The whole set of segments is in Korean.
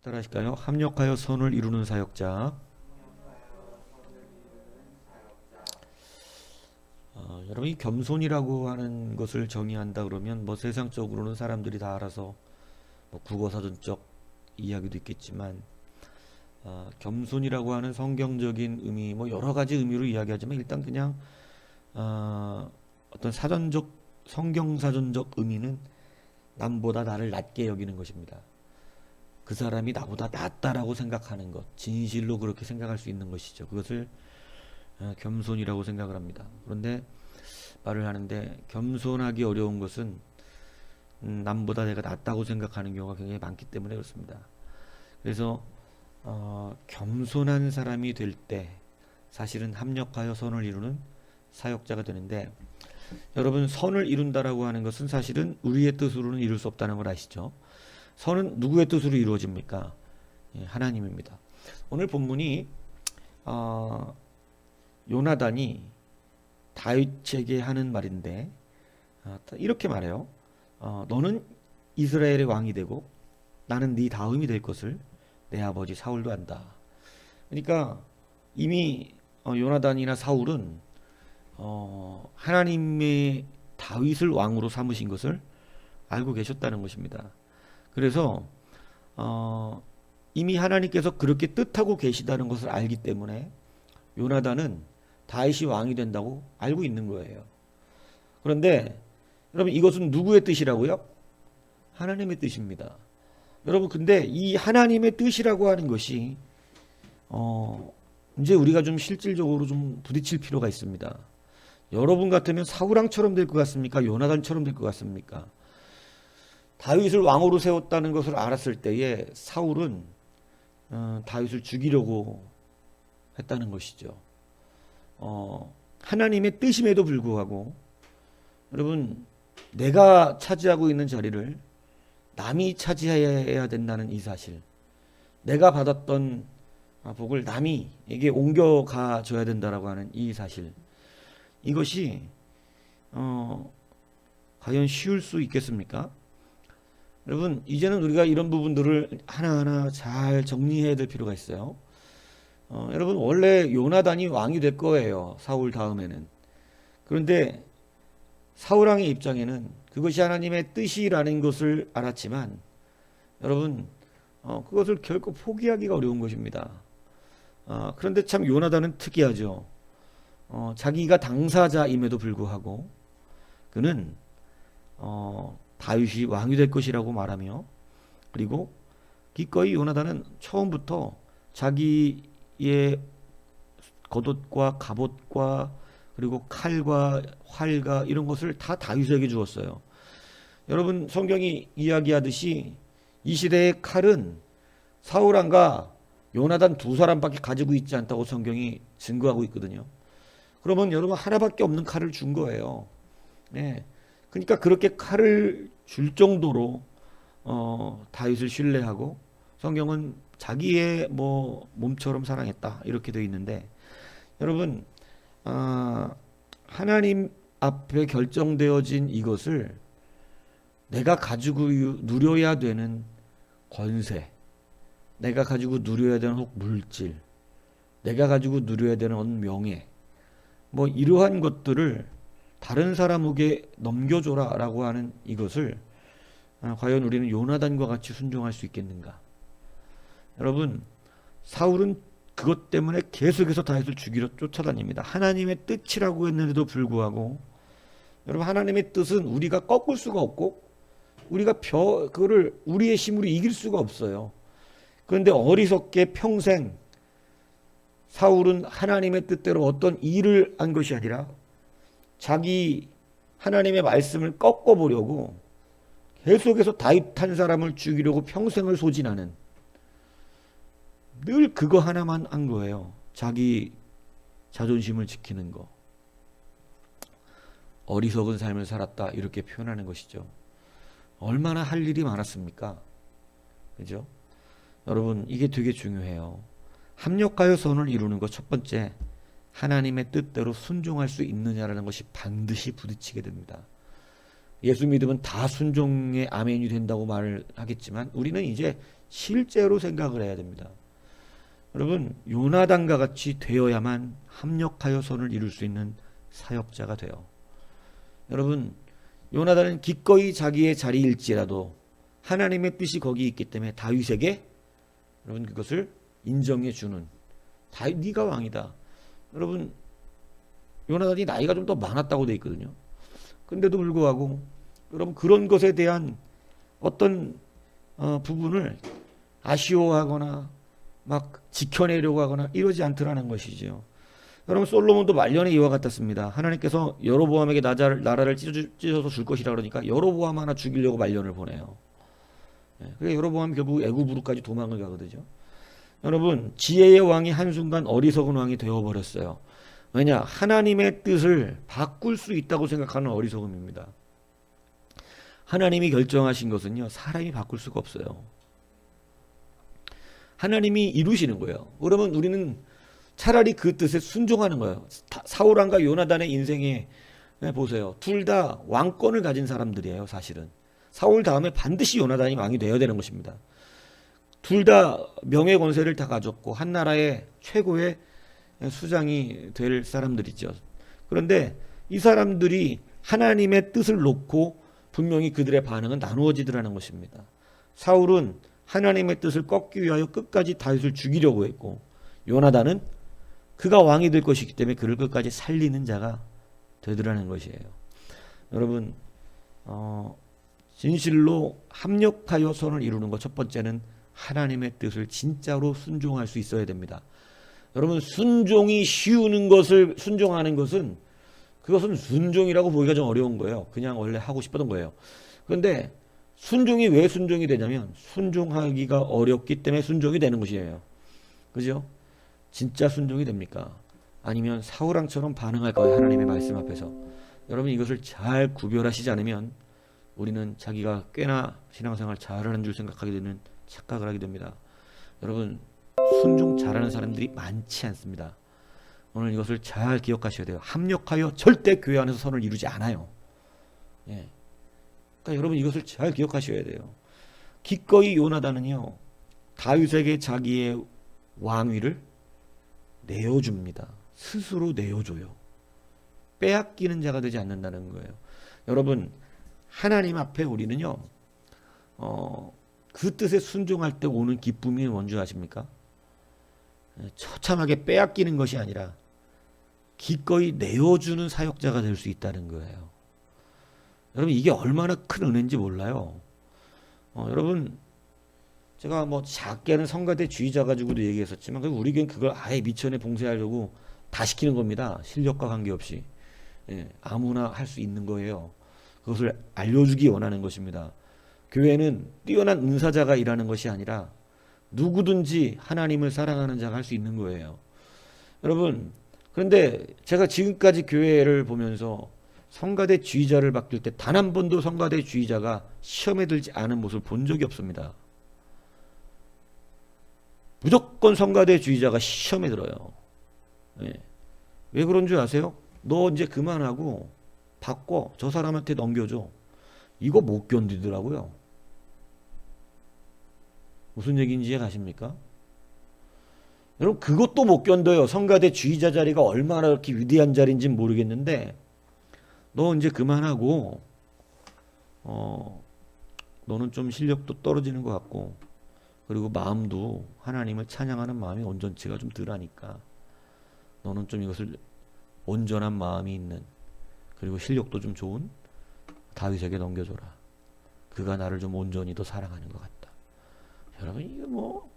따라하실까요? 합력하여 선을 이루는 사역자. 여러분, 이 겸손이라고 하는 것을 정의한다 그러면 뭐 세상적으로는 사람들이 다 알아서 뭐 국어사전적 이야기도 있겠지만, 겸손이라고 하는 성경적인 의미, 뭐 여러 가지 의미로 이야기하지만 일단 그냥 어떤 사전적 성경사전적 의미는 남보다 나를 낮게 여기는 것입니다. 그 사람이 나보다 낫다라고 생각하는 것, 진실로 그렇게 생각할 수 있는 것이죠. 그것을 겸손이라고 생각을 합니다. 그런데 말을 하는데 겸손하기 어려운 것은 남보다 내가 낫다고 생각하는 경우가 굉장히 많기 때문에 그렇습니다. 그래서 겸손한 사람이 될 때 사실은 합력하여 선을 이루는 사역자가 되는데, 여러분, 선을 이룬다라고 하는 것은 사실은 우리의 뜻으로는 이룰 수 없다는 걸 아시죠? 선은 누구의 뜻으로 이루어집니까? 하나님입니다. 오늘 본문이 요나단이 다윗에게 하는 말인데, 이렇게 말해요. 너는 이스라엘의 왕이 되고 나는 네 다음이 될 것을 내 아버지 사울도 안다. 그러니까 이미 요나단이나 사울은 하나님의 다윗을 왕으로 삼으신 것을 알고 계셨다는 것입니다. 그래서 이미 하나님께서 그렇게 뜻하고 계시다는 것을 알기 때문에 요나단은 다윗이 왕이 된다고 알고 있는 거예요. 그런데 여러분, 이것은 누구의 뜻이라고요? 하나님의 뜻입니다. 여러분, 근데 이 하나님의 뜻이라고 하는 것이 이제 우리가 좀 실질적으로 좀 부딪힐 필요가 있습니다. 여러분 같으면 사울왕처럼 될 것 같습니까? 요나단처럼 될 것 같습니까? 다윗을 왕으로 세웠다는 것을 알았을 때에 사울은 다윗을 죽이려고 했다는 것이죠. 하나님의 뜻임에도 불구하고 여러분, 내가 차지하고 있는 자리를 남이 차지해야 된다는 이 사실, 내가 받았던 복을 남이에게 옮겨가 줘야 된다라고 하는 이 사실, 이것이 과연 쉬울 수 있겠습니까? 여러분, 이제는 우리가 이런 부분들을 하나하나 잘 정리해야 될 필요가 있어요. 여러분, 원래 요나단이 왕이 될 거예요, 사울 다음에는. 그런데 사울왕의 입장에는 그것이 하나님의 뜻이라는 것을 알았지만, 여러분, 그것을 결코 포기하기가 어려운 것입니다. 그런데 참 요나단은 특이하죠. 자기가 당사자임에도 불구하고 그는 다윗이 왕이 될 것이라고 말하며, 그리고 기꺼이 요나단은 처음부터 자기의 겉옷과 갑옷과 그리고 칼과 활과 이런 것을 다 다윗에게 주었어요. 여러분, 성경이 이야기하듯이 이 시대의 칼은 사울왕과 요나단 두 사람밖에 가지고 있지 않다고 성경이 증거하고 있거든요. 그러면 여러분, 하나밖에 없는 칼을 준 거예요. 네. 그러니까 그렇게 칼을 줄 정도로 다윗을 신뢰하고, 성경은 자기의 뭐 몸처럼 사랑했다 이렇게 되어 있는데, 여러분, 하나님 앞에 결정되어진 이것을 내가 가지고 누려야 되는 권세, 내가 가지고 누려야 되는 혹 물질, 내가 가지고 누려야 되는 명예, 뭐 이러한 것들을 다른 사람에게 넘겨줘라 라고 하는 이것을 과연 우리는 요나단과 같이 순종할 수 있겠는가? 여러분, 사울은 그것 때문에 계속해서 다윗을 죽이러 쫓아다닙니다. 하나님의 뜻이라고 했는데도 불구하고, 여러분, 하나님의 뜻은 우리가 꺾을 수가 없고 우리가 그거를 우리의 힘으로 이길 수가 없어요. 그런데 어리석게 평생 사울은 하나님의 뜻대로 어떤 일을 한 것이 아니라 자기 하나님의 말씀을 꺾어보려고 계속해서 다윗 한 사람을 죽이려고 평생을 소진하는, 늘 그거 하나만 한 거예요. 자기 자존심을 지키는 거. 어리석은 삶을 살았다 이렇게 표현하는 것이죠. 얼마나 할 일이 많았습니까? 그죠? 여러분, 이게 되게 중요해요. 합력하여 선을 이루는 것, 첫 번째, 하나님의 뜻대로 순종할 수 있느냐라는 것이 반드시 부딪히게 됩니다. 예수 믿으면 다 순종의 아멘이 된다고 말을 하겠지만 우리는 이제 실제로 생각을 해야 됩니다. 여러분, 요나단과 같이 되어야만 합력하여 선을 이룰 수 있는 사역자가 돼요. 여러분, 요나단은 기꺼이 자기의 자리일지라도 하나님의 뜻이 거기 있기 때문에 다윗에게 여러분 그것을 인정해 주는, 다윗 네가 왕이다. 여러분, 요나단이 나이가 좀 더 많았다고 돼 있거든요. 근데도 불구하고 여러분 그런 것에 대한 어떤 부분을 아쉬워하거나 막 지켜내려고 하거나 이러지 않더라는 것이죠. 여러분, 솔로몬도 말년에 이와 같았습니다. 하나님께서 여로보암에게 나라를 찢어서 줄 것이라 그러니까 여로보암 하나 죽이려고 말년을 보내요. 그래서 여로보암이 결국 애굽으로까지 도망을 가거든요. 여러분, 지혜의 왕이 한순간 어리석은 왕이 되어버렸어요. 왜냐? 하나님의 뜻을 바꿀 수 있다고 생각하는 어리석음입니다. 하나님이 결정하신 것은요, 사람이 바꿀 수가 없어요. 하나님이 이루시는 거예요. 그러면 우리는 차라리 그 뜻에 순종하는 거예요. 사울왕과 요나단의 인생에 보세요. 둘 다 왕권을 가진 사람들이에요, 사실은. 사울 다음에 반드시 요나단이 왕이 되어야 되는 것입니다. 둘 다 명예 권세를 다 가졌고 한 나라의 최고의 수장이 될 사람들이죠. 그런데 이 사람들이 하나님의 뜻을 놓고 분명히 그들의 반응은 나누어지더라는 것입니다. 사울은 하나님의 뜻을 꺾기 위하여 끝까지 다윗을 죽이려고 했고, 요나단은 그가 왕이 될 것이기 때문에 그를 끝까지 살리는 자가 되더라는 것이에요. 여러분, 진실로 합력하여 선을 이루는 것, 첫 번째는 하나님의 뜻을 진짜로 순종할 수 있어야 됩니다. 여러분, 순종이 쉬우는 것을 순종하는 것은 그것은 순종이라고 보기가 좀 어려운 거예요. 그냥 원래 하고 싶었던 거예요. 그런데 순종이 왜 순종이 되냐면 순종하기가 어렵기 때문에 순종이 되는 것이에요. 그죠? 진짜 순종이 됩니까? 아니면 사울왕처럼 반응할까요? 하나님의 말씀 앞에서. 여러분, 이것을 잘 구별하시지 않으면 우리는 자기가 꽤나 신앙생활 잘하는 줄 생각하게 되는 착각을 하게 됩니다. 여러분, 순종 잘하는 사람들이 많지 않습니다. 오늘 이것을 잘 기억하셔야 돼요. 합력하여 절대 교회 안에서 선을 이루지 않아요. 예. 그러니까 여러분 이것을 잘 기억하셔야 돼요. 기꺼이 요나단은요, 다윗에게 자기의 왕위를 내어줍니다. 스스로 내어줘요. 빼앗기는 자가 되지 않는다는 거예요. 여러분, 하나님 앞에 우리는요, 그 뜻에 순종할 때 오는 기쁨이 뭔지 아십니까? 처참하게 빼앗기는 것이 아니라 기꺼이 내어주는 사역자가 될 수 있다는 거예요. 여러분, 이게 얼마나 큰 은혜인지 몰라요. 여러분, 제가 뭐 작게는 성가대 주의자 가지고도 얘기했었지만 우리 교회는 그걸 아예 미천에 봉쇄하려고 다 시키는 겁니다. 실력과 관계없이. 예, 아무나 할 수 있는 거예요. 그것을 알려주기 원하는 것입니다. 교회는 뛰어난 은사자가 일하는 것이 아니라 누구든지 하나님을 사랑하는 자가 할 수 있는 거예요. 여러분, 그런데 제가 지금까지 교회를 보면서 성가대 주의자를 바뀔 때 단 한 번도 성가대 주의자가 시험에 들지 않은 모습을 본 적이 없습니다. 무조건 성가대 주의자가 시험에 들어요. 네. 왜 그런 줄 아세요? 너 이제 그만하고 바꿔, 저 사람한테 넘겨줘. 이거 못 견디더라고요. 무슨 얘기인지 이해가십니까? 여러분, 그것도 못 견뎌요. 성가대 주의자 자리가 얼마나 그렇게 위대한 자리인지는 모르겠는데 너 이제 그만하고 너는 좀 실력도 떨어지는 것 같고 그리고 마음도 하나님을 찬양하는 마음이 온전치가 좀 덜하니까 너는 좀 이것을 온전한 마음이 있는 그리고 실력도 좀 좋은 다윗에게 넘겨줘라. 그가 나를 좀 온전히 더 사랑하는 것 같다. 여러분, 이게 뭐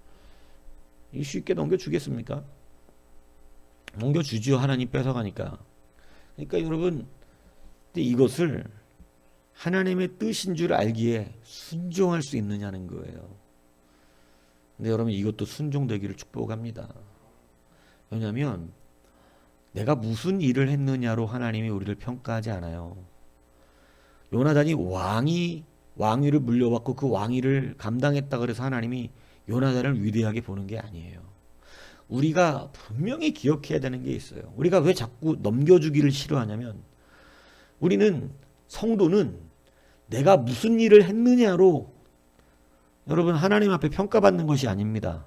쉽게 넘겨주겠습니까? 넘겨주지요. 하나님 뺏어가니까. 그러니까 여러분, 이것을 하나님의 뜻인 줄 알기에 순종할 수 있느냐는 거예요. 근데 여러분, 이것도 순종되기를 축복합니다. 왜냐하면 내가 무슨 일을 했느냐로 하나님이 우리를 평가하지 않아요. 요나단이 왕위를 물려받고 그 왕위를 감당했다 그래서 하나님이 요나단을 위대하게 보는 게 아니에요. 우리가 분명히 기억해야 되는 게 있어요. 우리가 왜 자꾸 넘겨주기를 싫어하냐면 우리는 성도는 내가 무슨 일을 했느냐로 여러분 하나님 앞에 평가받는 것이 아닙니다.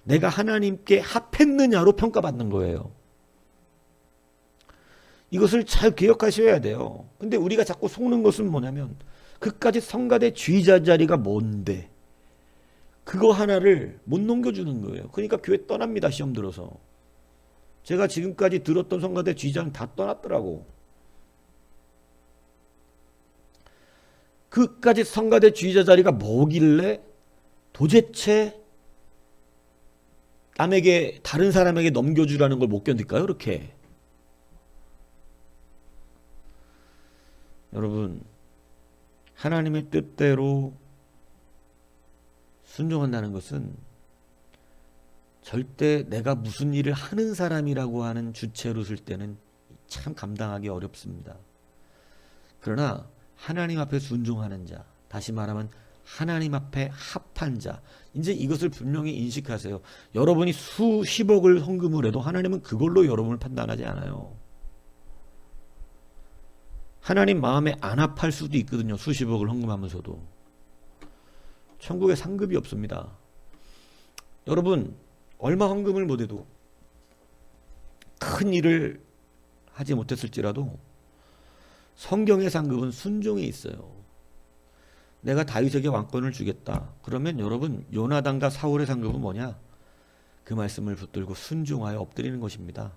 내가 하나님께 합했느냐로 평가받는 거예요. 이것을 잘 기억하셔야 돼요. 근데 우리가 자꾸 속는 것은 뭐냐면 그까지 성가대 지휘자 자리가 뭔데 그거 하나를 못 넘겨주는 거예요. 그러니까 교회 떠납니다. 시험 들어서. 제가 지금까지 들었던 성가대 지휘자는 다 떠났더라고. 그까지 성가대 지휘자 자리가 뭐길래 도대체 남에게 다른 사람에게 넘겨주라는 걸 못 견딜까요? 그렇게. 여러분 하나님의 뜻대로 순종한다는 것은 절대 내가 무슨 일을 하는 사람이라고 하는 주체로 쓸 때는 참 감당하기 어렵습니다. 그러나 하나님 앞에 순종하는 자, 다시 말하면 하나님 앞에 합한 자, 이제 이것을 분명히 인식하세요. 여러분이 수십억을 헌금을 해도 하나님은 그걸로 여러분을 판단하지 않아요. 하나님 마음에 안 합할 수도 있거든요. 수십억을 헌금하면서도. 천국에 상급이 없습니다. 여러분 얼마 헌금을 못해도 큰 일을 하지 못했을지라도 성경의 상급은 순종에 있어요. 내가 다윗에게 왕권을 주겠다. 그러면 여러분 요나단과 사울의 상급은 뭐냐? 그 말씀을 붙들고 순종하여 엎드리는 것입니다.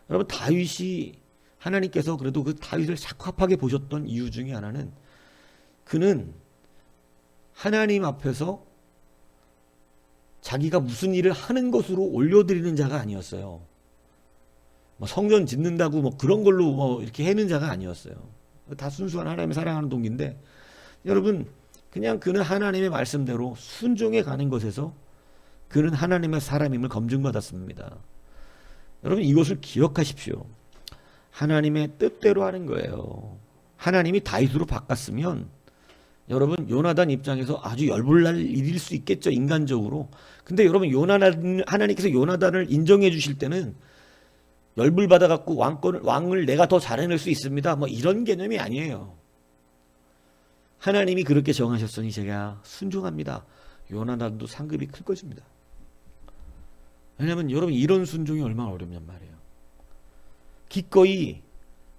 여러분 다윗이 하나님께서 그래도 그 다윗을 적합하게 보셨던 이유 중에 하나는 그는 하나님 앞에서 자기가 무슨 일을 하는 것으로 올려드리는 자가 아니었어요. 뭐 성전 짓는다고 뭐 그런 걸로 뭐 이렇게 해는 자가 아니었어요. 다 순수한 하나님을 사랑하는 동기인데 여러분 그냥 그는 하나님의 말씀대로 순종해 가는 것에서 그는 하나님의 사람임을 검증받았습니다. 여러분 이것을 기억하십시오. 하나님의 뜻대로 하는 거예요. 하나님이 다윗으로 바꿨으면 여러분 요나단 입장에서 아주 열불날 일일 수 있겠죠. 인간적으로. 근데 여러분 하나님께서 요나단을 인정해 주실 때는 열불 받아갖고 왕을 내가 더 잘해낼 수 있습니다. 뭐 이런 개념이 아니에요. 하나님이 그렇게 정하셨으니 제가 순종합니다. 요나단도 상급이 클 것입니다. 왜냐하면 여러분 이런 순종이 얼마나 어렵냔 말이에요. 기꺼이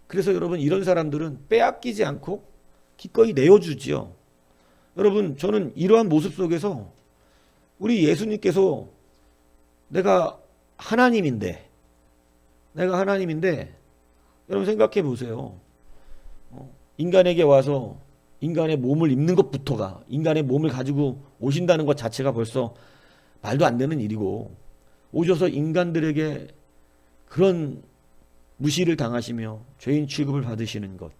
그래서 여러분 이런 사람들은 빼앗기지 않고 기꺼이 내어주지요. 여러분 저는 이러한 모습 속에서 우리 예수님께서 내가 하나님인데 여러분 생각해 보세요. 인간에게 와서 인간의 몸을 입는 것부터가 인간의 몸을 가지고 오신다는 것 자체가 벌써 말도 안 되는 일이고 오셔서 인간들에게 그런 무시를 당하시며 죄인 취급을 받으시는 것.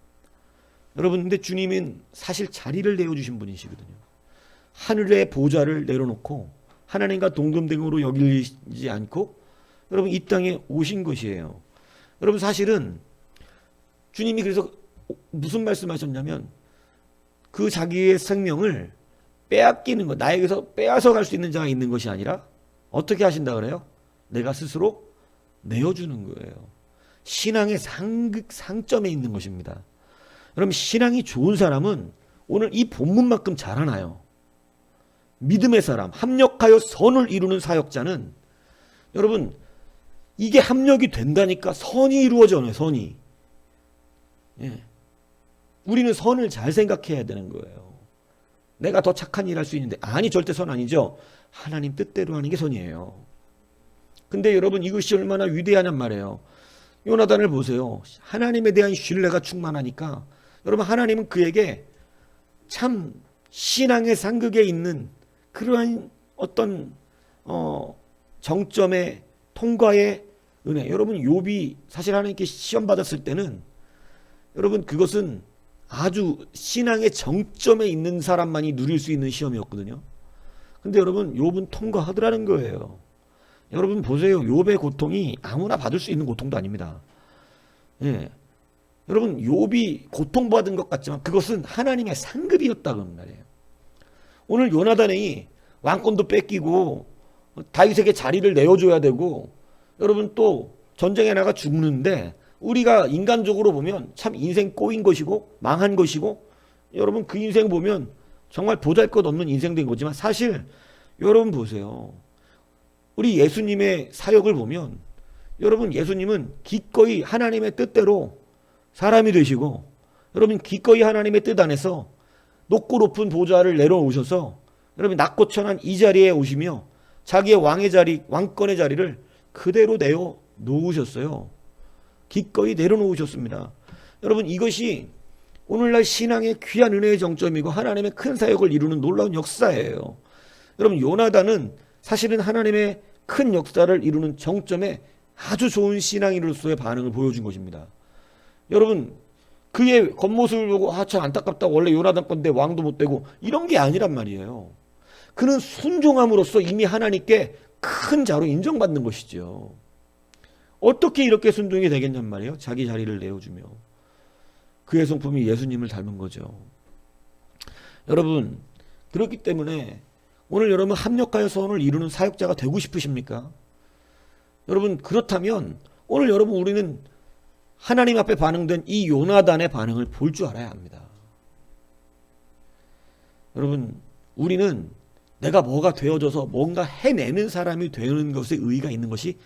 여러분 근데 주님은 사실 자리를 내어주신 분이시거든요. 하늘의 보좌를 내려놓고 하나님과 동등됨으로 여기지 않고 여러분 이 땅에 오신 것이에요. 여러분 사실은 주님이 그래서 무슨 말씀하셨냐면 그 자기의 생명을 빼앗기는 것, 나에게서 빼앗아 갈 수 있는 자가 있는 것이 아니라 어떻게 하신다 그래요? 내가 스스로 내어주는 거예요. 신앙의 상점에 있는 것입니다. 여러분 신앙이 좋은 사람은 오늘 이 본문만큼 잘하나요? 믿음의 사람, 합력하여 선을 이루는 사역자는 여러분 이게 합력이 된다니까 선이 이루어져요. 선이. 예. 우리는 선을 잘 생각해야 되는 거예요. 내가 더 착한 일 할 수 있는데 아니 절대 선 아니죠. 하나님 뜻대로 하는 게 선이에요. 근데 여러분 이것이 얼마나 위대하냔 말이에요. 요나단을 보세요. 하나님에 대한 신뢰가 충만하니까 여러분 하나님은 그에게 참 신앙의 상극에 있는 그러한 어떤 정점의 통과의 은혜. 여러분 욥이 사실 하나님께 시험 받았을 때는 여러분 그것은 아주 신앙의 정점에 있는 사람만이 누릴 수 있는 시험이었거든요. 근데 여러분 욥은 통과하더라는 거예요. 여러분 보세요. 욥의 고통이 아무나 받을 수 있는 고통도 아닙니다. 예. 여러분 욥이 고통받은 것 같지만 그것은 하나님의 상급이었다고 말이에요. 오늘 요나단이 왕권도 뺏기고 다윗에게 자리를 내어줘야 되고 여러분 또 전쟁에 나가 죽는데 우리가 인간적으로 보면 참 인생 꼬인 것이고 망한 것이고, 여러분 그 인생 보면 정말 보잘것없는 인생 된 거지만, 사실 여러분 보세요. 우리 예수님의 사역을 보면, 여러분 예수님은 기꺼이 하나님의 뜻대로 사람이 되시고, 여러분 기꺼이 하나님의 뜻 안에서 높고 높은 보좌를 내려오셔서 여러분 낮고 천한 이 자리에 오시며 자기의 왕의 자리, 왕권의 자리를 그대로 내어 놓으셨어요. 기꺼이 내려놓으셨습니다. 여러분 이것이 오늘날 신앙의 귀한 은혜의 정점이고 하나님의 큰 사역을 이루는 놀라운 역사예요. 여러분 요나단은 사실은 하나님의 큰 역사를 이루는 정점에 아주 좋은 신앙인으로서의 반응을 보여준 것입니다. 여러분 그의 겉모습을 보고 참 안타깝다, 원래 요나단 건데 왕도 못 되고, 이런 게 아니란 말이에요. 그는 순종함으로써 이미 하나님께 큰 자로 인정받는 것이죠. 어떻게 이렇게 순종이 되겠냔 말이에요. 자기 자리를 내어주며. 그의 성품이 예수님을 닮은 거죠. 여러분 그렇기 때문에 오늘 여러분 합력하여 선을 이루는 사역자가 되고 싶으십니까? 여러분 그렇다면 오늘 여러분 우리는 하나님 앞에 반응된 이 요나단의 반응을 볼 줄 알아야 합니다. 여러분 우리는 내가 뭐가 되어져서 뭔가 해내는 사람이 되는 것에 의의가 있는 것이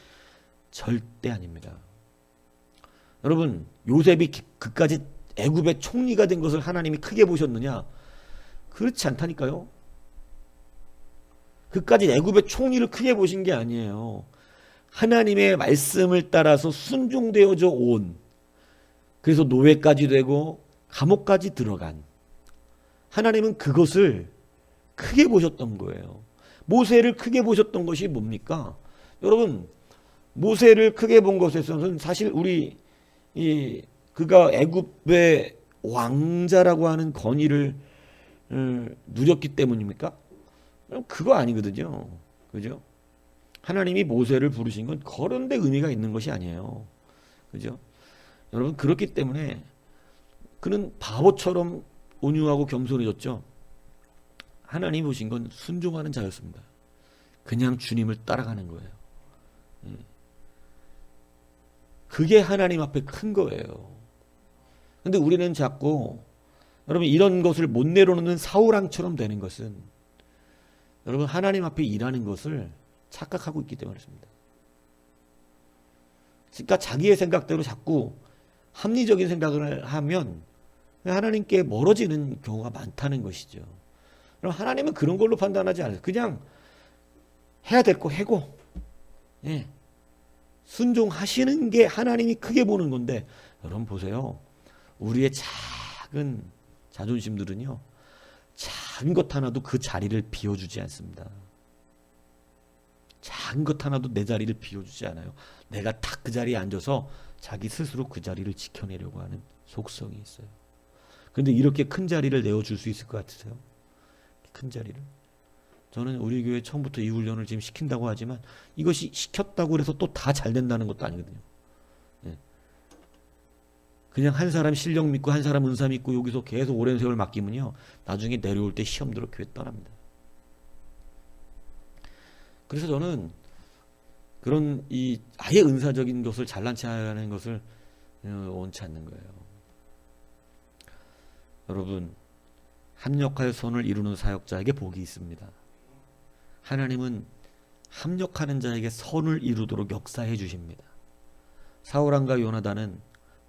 절대 아닙니다. 여러분 요셉이 그까지 애굽의 총리가 된 것을 하나님이 크게 보셨느냐? 그렇지 않다니까요. 그까지 애굽의 총리를 크게 보신 게 아니에요. 하나님의 말씀을 따라서 순종되어져 온, 그래서 노예까지 되고 감옥까지 들어간, 하나님은 그것을 크게 보셨던 거예요. 모세를 크게 보셨던 것이 뭡니까? 여러분 모세를 크게 본 것에서는 사실 우리 그가 애굽의 왕자라고 하는 권위를 누렸기 때문입니까? 그거 아니거든요. 그죠? 하나님이 모세를 부르신 건 그런 데 의미가 있는 것이 아니에요. 그죠? 여러분 그렇기 때문에 그는 바보처럼 온유하고 겸손해졌죠. 하나님이 보신 건 순종하는 자였습니다. 그냥 주님을 따라가는 거예요. 그게 하나님 앞에 큰 거예요. 근데 우리는 자꾸 여러분 이런 것을 못 내려놓는 사울왕처럼 되는 것은 여러분 하나님 앞에 일하는 것을 착각하고 있기 때문에 그렇습니다. 그러니까 자기의 생각대로 자꾸 합리적인 생각을 하면 하나님께 멀어지는 경우가 많다는 것이죠. 그럼 하나님은 그런 걸로 판단하지 않아요. 그냥 해야 될 거 해고, 예, 순종하시는 게 하나님이 크게 보는 건데, 여러분 보세요. 우리의 작은 자존심들은요, 작은 것 하나도 그 자리를 비워주지 않습니다. 작은 것 하나도 내 자리를 비워주지 않아요. 내가 딱 그 자리에 앉아서 자기 스스로 그 자리를 지켜내려고 하는 속성이 있어요. 그런데 이렇게 큰 자리를 내어줄 수 있을 것 같으세요? 큰 자리를? 저는 우리 교회 처음부터 이 훈련을 지금 시킨다고 하지만 이것이 시켰다고 해서 또 다 잘 된다는 것도 아니거든요. 예. 그냥 한 사람 실력 믿고 한 사람 은사 믿고 여기서 계속 오랜 세월 맡기면요, 나중에 내려올 때 시험 들어 교회 떠납니다. 그래서 저는 그런 이 아예 은사적인 것을 잘난 체하는 것을 원치 않는 거예요. 여러분 합력하여 선을 이루는 사역자에게 복이 있습니다. 하나님은 합력하는 자에게 선을 이루도록 역사해 주십니다. 사울왕과 요나단은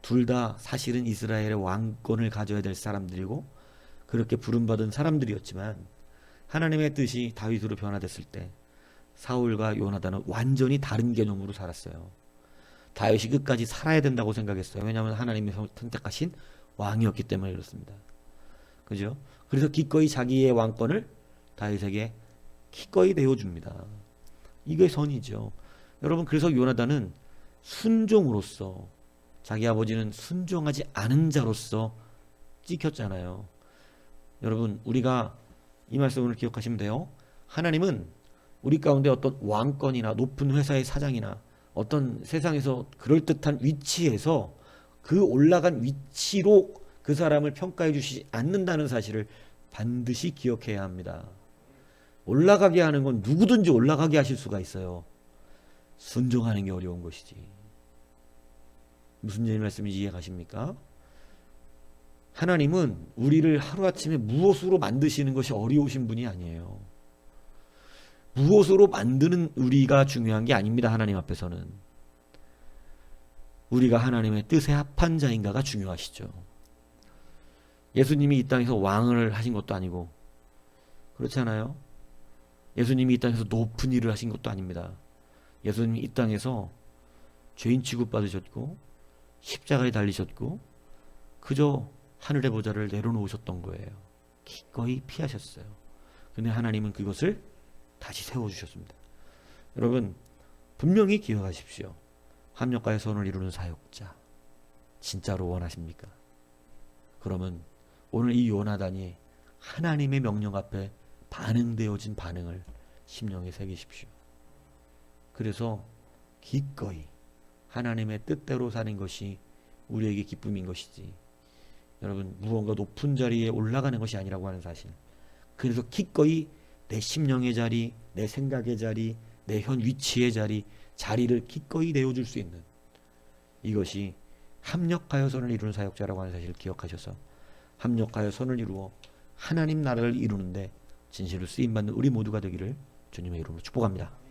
둘 다 사실은 이스라엘의 왕권을 가져야 될 사람들이고 그렇게 부름받은 사람들이었지만, 하나님의 뜻이 다윗으로 변화됐을 때 사울과 요나단은 완전히 다른 개념으로 살았어요. 다윗이 끝까지 살아야 된다고 생각했어요. 왜냐하면 하나님이 선택하신 왕이었기 때문에 그렇습니다. 그죠? 그래서 기꺼이 자기의 왕권을 다윗에게 기꺼이 내어줍니다. 이게 선이죠. 여러분 그래서 요나단은 순종으로서, 자기 아버지는 순종하지 않은 자로서 찍혔잖아요. 여러분 우리가 이 말씀을 기억하시면 돼요. 하나님은 우리 가운데 어떤 왕권이나 높은 회사의 사장이나 어떤 세상에서 그럴듯한 위치에서 그 올라간 위치로 그 사람을 평가해 주시지 않는다는 사실을 반드시 기억해야 합니다. 올라가게 하는 건 누구든지 올라가게 하실 수가 있어요. 순종하는 게 어려운 것이지. 무슨 말씀인지 이해 가십니까? 하나님은 우리를 하루아침에 무엇으로 만드시는 것이 어려우신 분이 아니에요. 무엇으로 만드는 우리가 중요한 게 아닙니다. 하나님 앞에서는. 우리가 하나님의 뜻에 합한 자인가가 중요하시죠. 예수님이 이 땅에서 왕을 하신 것도 아니고, 그렇지 않아요? 예수님이 이 땅에서 높은 일을 하신 것도 아닙니다. 예수님이 이 땅에서 죄인 취급받으셨고 십자가에 달리셨고 그저 하늘의 보좌를 내려놓으셨던 거예요. 기꺼이 피하셨어요. 근데 하나님은 그것을 다시 세워주셨습니다. 여러분 분명히 기억하십시오. 합력과의 선을 이루는 사역자 진짜로 원하십니까? 그러면 오늘 이 요나단이 하나님의 명령 앞에 반응되어진 반응을 심령에 새기십시오. 그래서 기꺼이 하나님의 뜻대로 사는 것이 우리에게 기쁨인 것이지, 여러분 무언가 높은 자리에 올라가는 것이 아니라고 하는 사실. 그래서 기꺼이 내 심령의 자리, 내 생각의 자리, 내 현 위치의 자리를 기꺼이 내어줄 수 있는, 이것이 합력하여 선을 이루는 사역자라고 하는 사실을 기억하셔서 합력하여 선을 이루어 하나님 나라를 이루는데 진실로 쓰임받는 우리 모두가 되기를 주님의 이름으로 축복합니다.